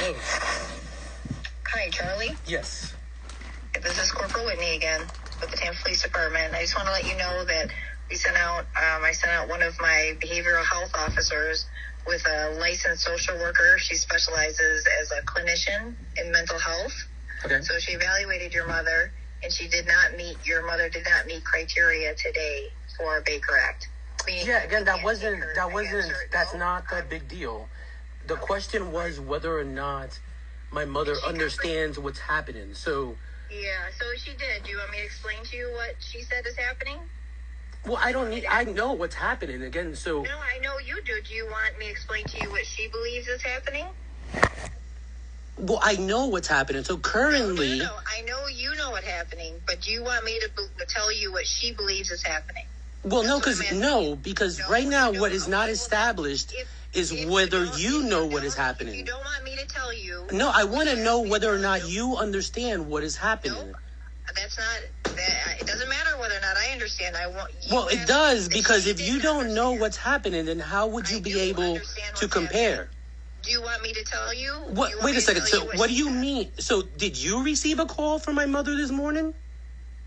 Hello. Hi, Charlie. Yes. This is Corporal Whitney again with the Tampa Police Department. I just want to let you know that I sent out one of my behavioral health officers with a licensed social worker. She specializes as a clinician in mental health. Okay. So she evaluated your mother, and your mother did not meet criteria today for Baker Act. Yeah, again, that's not a big deal. The question was whether or not my mother understands what's happening. So. Yeah, so she did. Do you want me to explain to you what she said is happening? Well, I know what's happening again, so. No, I know you do. Do you want me to explain to you what she believes is happening? Well, I know what's happening. So currently. No, I know you know what's happening, but do you want me to tell you what she believes is happening? Well, because right now what is not established is whether you know what is happening. You don't want me to tell you. No, I want to know whether or not you understand what is happening. No, that's not. It doesn't matter whether or not I understand. Well, it does, because if you don't know what's happening, then how would you be able to compare? Do you want me to tell you? Wait a second. So what do you mean? So did you receive a call from my mother this morning?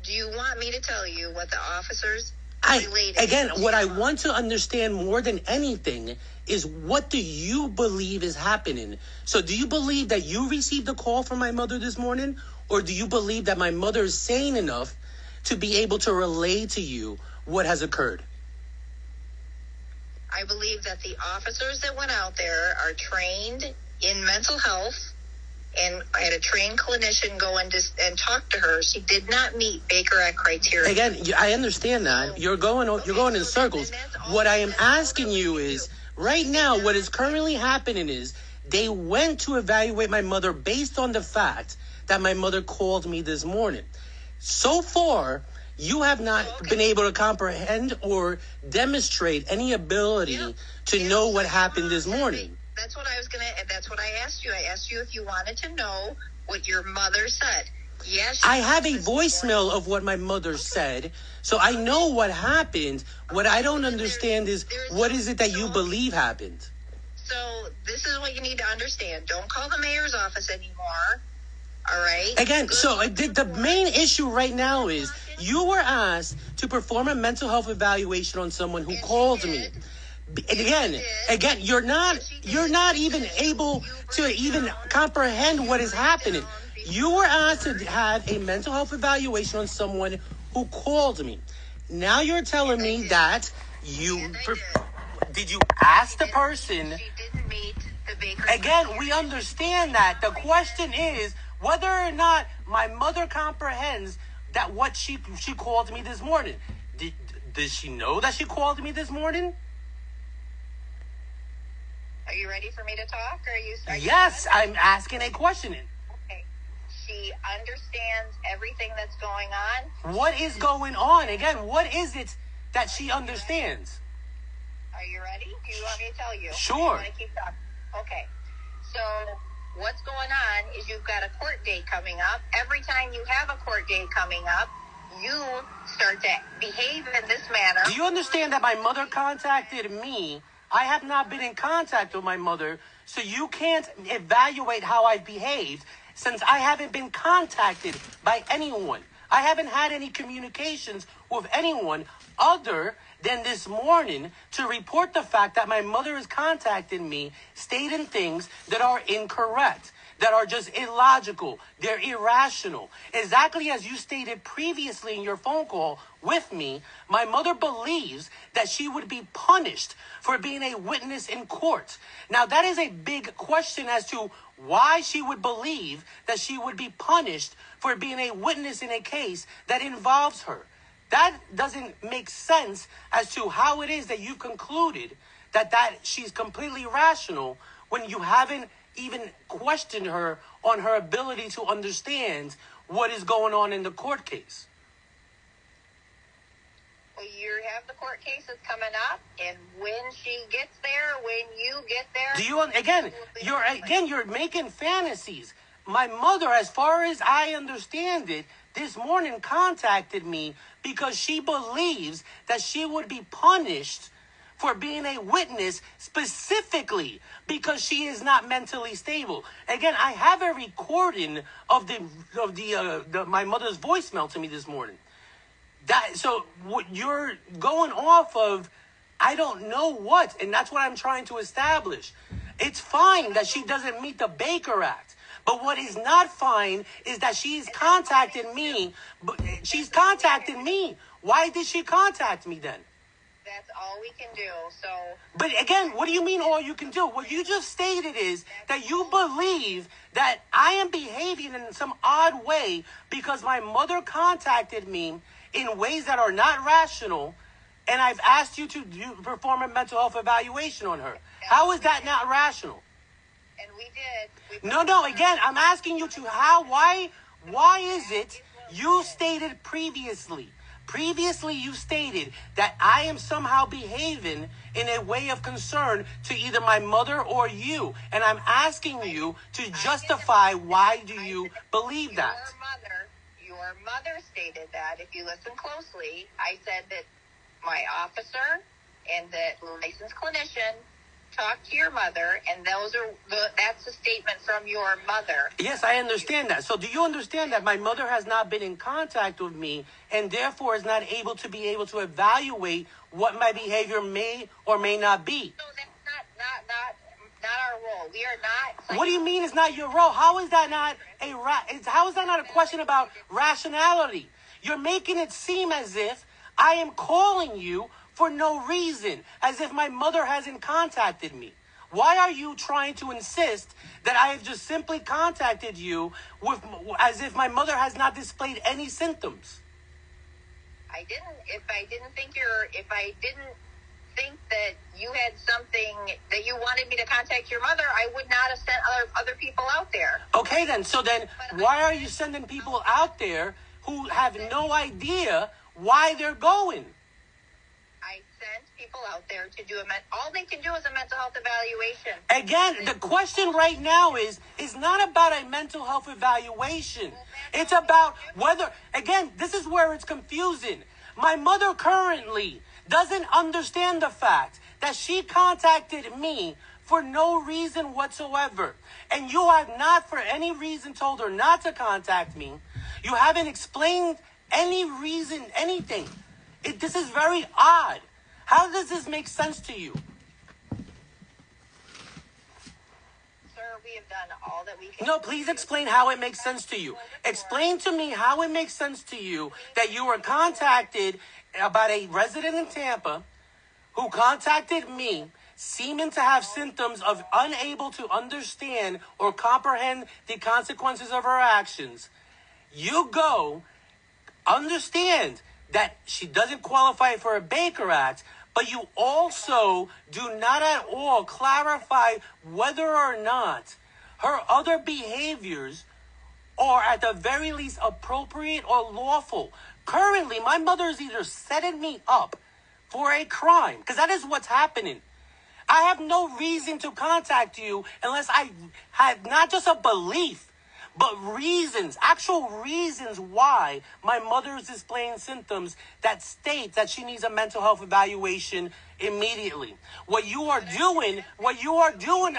Do you want me to tell you what the officers what I want to understand more than anything is, what do you believe is happening? So do you believe that you received a call from my mother this morning? Or do you believe that my mother is sane enough to be able to relay to you what has occurred? I believe that the officers that went out there are trained in mental health, and I had a trained clinician go and talk to her. She did not meet Baker Act criteria. Again, I understand that. You're going in circles. What I am asking you is, right now, what is currently happening is they went to evaluate my mother based on the fact that my mother called me this morning. So far, you have not been able to comprehend or demonstrate any ability to know what happened this morning. That's what I asked you. I asked you if you wanted to know what your mother said. Yes. I have a voicemail of what my mother said, so I know what happened. What I don't understand is, what is it that you believe happened? So this is what you need to understand. Don't call the mayor's office anymore. All right. Again, so the main issue right now is you were asked to perform a mental health evaluation on someone who called me. And again, you're not even able to even comprehend what is happening. You were asked to have a mental health evaluation on someone who called me. Now you're telling me that did you ask the person? She didn't meet the Baker. Again, we understand that. The question is whether or not my mother comprehends that what she called me this morning. Does she know that she called me this morning? Are you ready for me to talk? Or are you yes, I'm asking a question. Okay. She understands everything that's going on. What is going on? Again, what is it that she understands? Are you ready? Do you want me to tell you? Sure. You want to keep talking? Okay. So what's going on is you've got a court date coming up. Every time you have a court date coming up, you start to behave in this manner. Do you understand that my mother contacted me? I have not been in contact with my mother, so you can't evaluate how I've behaved since I haven't been contacted by anyone. I haven't had any communications with anyone other than this morning to report the fact that my mother has contacted me, stating things that are incorrect, that are just illogical, they're irrational. Exactly as you stated previously in your phone call with me, my mother believes that she would be punished for being a witness in court. Now, that is a big question as to why she would believe that she would be punished for being a witness in a case that involves her. That doesn't make sense as to how it is that you've concluded that she's completely rational when you haven't even questioned her on her ability to understand what is going on in the court case. Well, you have the court case that's coming up, and when she gets there, when you get there... You're making fantasies. My mother, as far as I understand it, this morning contacted me because she believes that she would be punished for being a witness specifically because she is not mentally stable. Again, I have a recording of my mother's voicemail to me this morning. So what you're going off of, I don't know what, and that's what I'm trying to establish. It's fine that she doesn't meet the Baker Act. But what is not fine is that she's contacted me. She's contacted me. Why did she contact me then? That's all we can do. So. But again, what do you mean all you can do? What you just stated is that you believe that I am behaving in some odd way because my mother contacted me in ways that are not rational, and I've asked you to perform a mental health evaluation on her. How is that not rational? And we did. No, again, I'm asking you to why is it you stated previously you stated that I am somehow behaving in a way of concern to either my mother or you, and I'm asking you to justify why do you believe that? Your mother stated that. If you listen closely, I said that my officer and the licensed clinician talk to your mother, and that's a statement from your mother. Yes, I understand that. So do you understand that my mother has not been in contact with me and therefore is not able to evaluate what my behavior may or may not be? So that's not our role. We are not. What do you mean it's not your role? How is that not a question about rationality? You're making it seem as if I am calling you for no reason, as if my mother hasn't contacted me. Why are you trying to insist that I have just simply contacted you as if my mother has not displayed any symptoms? I didn't. If I didn't think that you had something that you wanted me to contact your mother, I would not have sent other people out there. Okay, then. So then, why are you sending people out there who have no idea why they're going? I sent people out there to do all they can do is a mental health evaluation. Again, the question right now is not about a mental health evaluation. It's about whether, again, this is where it's confusing. My mother currently doesn't understand the fact that she contacted me for no reason whatsoever. And you have not for any reason told her not to contact me. You haven't explained any reason, anything. This is very odd. How does this make sense to you? Sir, we have done all that we can. No, please explain how it makes sense to you. Explain to me how it makes sense to you that you were contacted about a resident in Tampa who contacted me seeming to have symptoms of unable to understand or comprehend the consequences of her actions. You go, understand that she doesn't qualify for a Baker Act, but you also do not at all clarify whether or not her other behaviors are at the very least appropriate or lawful. Currently, my mother is either setting me up for a crime, because that is what's happening. I have no reason to contact you unless I had not just a belief, but reasons, actual reasons why my mother is displaying symptoms that state that she needs a mental health evaluation immediately. What you are doing,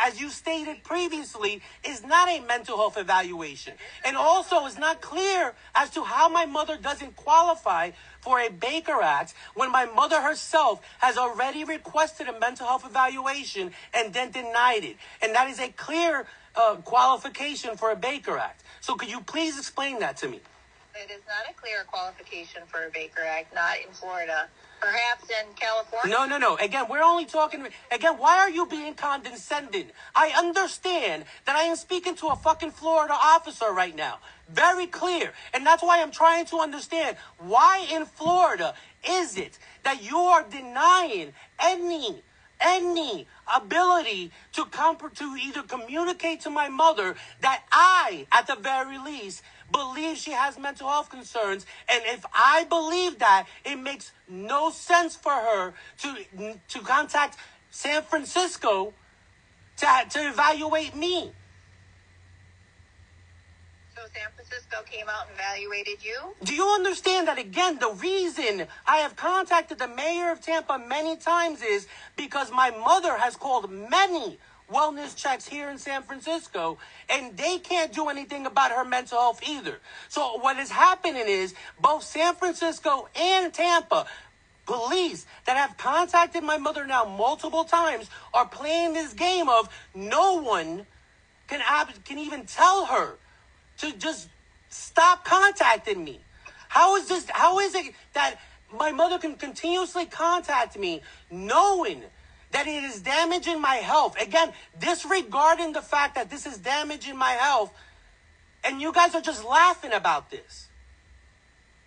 as you stated previously, is not a mental health evaluation. And also is not clear as to how my mother doesn't qualify for a Baker Act when my mother herself has already requested a mental health evaluation and then denied it. And that is a clear qualification for a Baker Act. So could you please explain that to me? It is not a clear qualification for a Baker Act, not in Florida. Perhaps in California? No. Again, we're only talking... Again, why are you being condescending? I understand that I am speaking to a fucking Florida officer right now. Very clear. And that's why I'm trying to understand why in Florida is it that you are denying any ability to either communicate to my mother that I, at the very least, believe she has mental health concerns, and if I believe that, it makes no sense for her to contact San Francisco to evaluate me. So San Francisco came out and evaluated you? Do you understand that, again, the reason I have contacted the mayor of Tampa many times is because my mother has called many wellness checks here in San Francisco, and they can't do anything about her mental health either. So what is happening is both San Francisco and Tampa police that have contacted my mother now multiple times are playing this game of no one can even tell her to just stop contacting me. How is it that my mother can continuously contact me knowing that it is damaging my health? Again, disregarding the fact that this is damaging my health, and you guys are just laughing about this.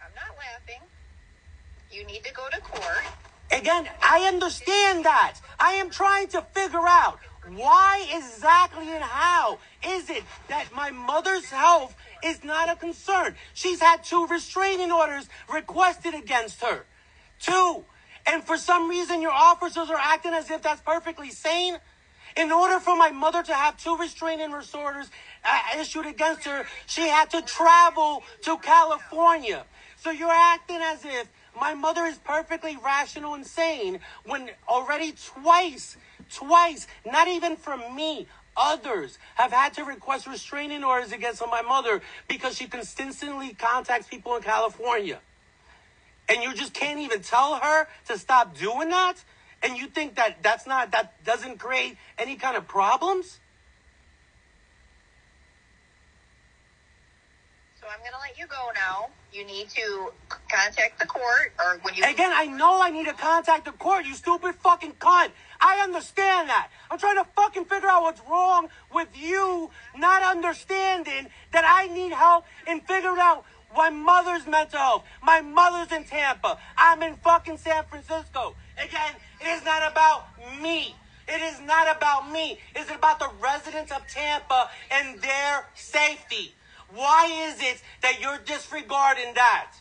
I'm not laughing. You need to go to court. Again, I understand that. I am trying to figure out why exactly and how is it that my mother's health is not a concern. She's had 2 restraining orders requested against her. 2. And for some reason, your officers are acting as if that's perfectly sane. In order for my mother to have 2 restraining orders issued against her, she had to travel to California. So you're acting as if my mother is perfectly rational and sane when already twice, not even from me, others have had to request restraining orders against my mother because she consistently contacts people in California. And you just can't even tell her to stop doing that? And you think that that doesn't create any kind of problems? So I'm going to let you go now. You need to contact the court, or when you... Again, I know I need to contact the court, you stupid fucking cunt. I understand that. I'm trying to fucking figure out what's wrong with you not understanding that I need help in figuring out my mother's mental health. My mother's in Tampa. I'm in fucking San Francisco. Again, it is not about me. It is not about me. It's about the residents of Tampa and their safety. Why is it that you're disregarding that?